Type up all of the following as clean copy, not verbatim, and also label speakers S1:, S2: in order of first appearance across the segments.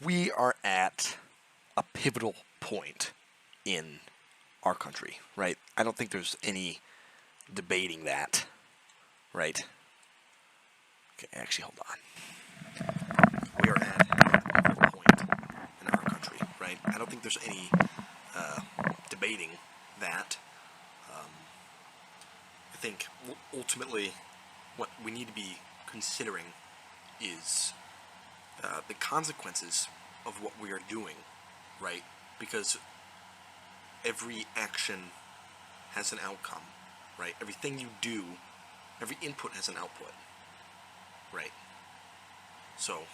S1: We are at a pivotal point in our country, right? I don't think there's any debating that, right? Okay, actually, hold on. We are at a pivotal point in our country, right? I don't think there's any debating that. I think ultimately what we need to be considering is the consequences of what we are doing, right? Because every action has an outcome, right? Everything you do, every input has an output, right? So,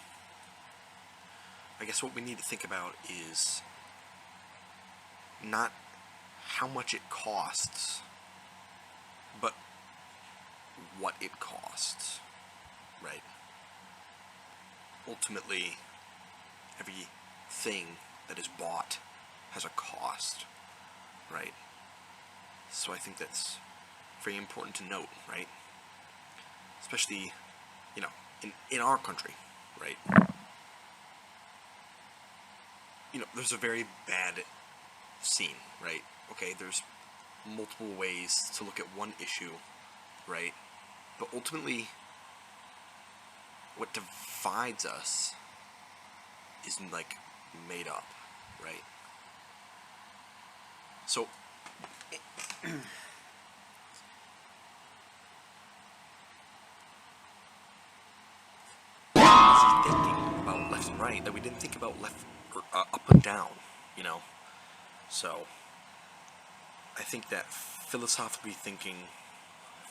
S1: I guess what we need to think about is not how much it costs, but what it costs, right? Ultimately, everything that is bought has a cost, right? So I think that's very important to note, right? Especially, in our country, right? There's a very bad scene, right? Okay, there's multiple ways to look at one issue, right? But ultimately, what divides us is made up, right? So thinking about left and right that we didn't think about left or up and down, you know. So I think that philosophically thinking,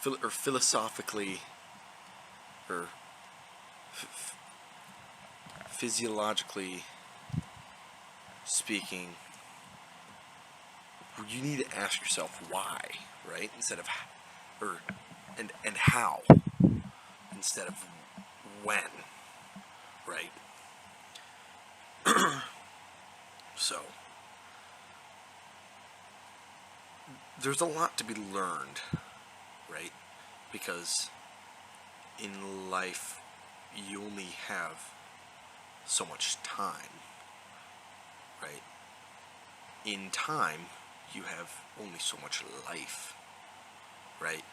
S1: philosophically, or physiologically speaking, you need to ask yourself why, right? Instead of and how, instead of when, right? So there's a lot to be learned, right? Because in life you only have so much time, right? In time you have only so much life, right?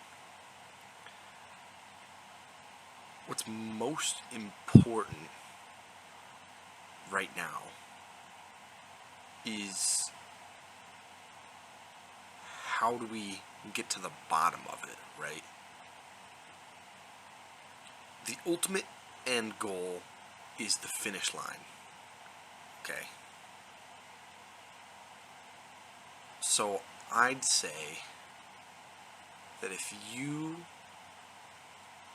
S1: What's most important right now is how do we get to the bottom of it, right? The ultimate end goal is the finish line, okay? So I'd say that if you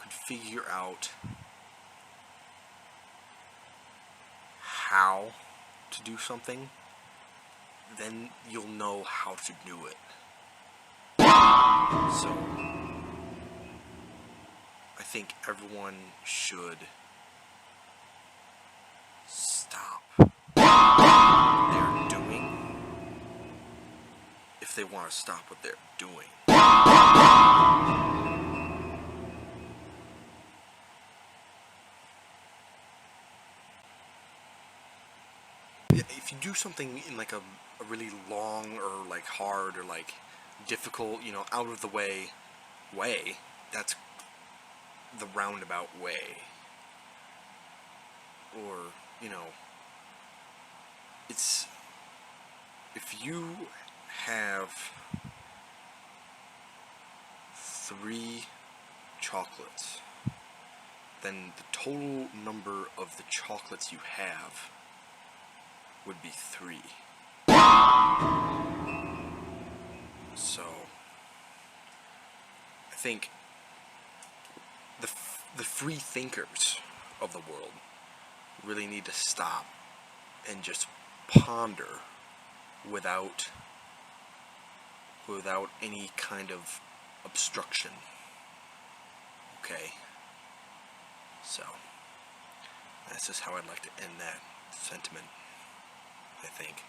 S1: could figure out how to do something, then you'll know how to do it. So I think everyone should stop what they're doing if they want to stop what they're doing. If you do something in a really long or hard or difficult, out of the way, that's the roundabout way. Or, it's, if you have 3 chocolates, then the total number of the chocolates you have would be 3. So I think the free thinkers of the world really need to stop and just ponder without any kind of obstruction. Okay? So that's just how I'd like to end that sentiment, I think.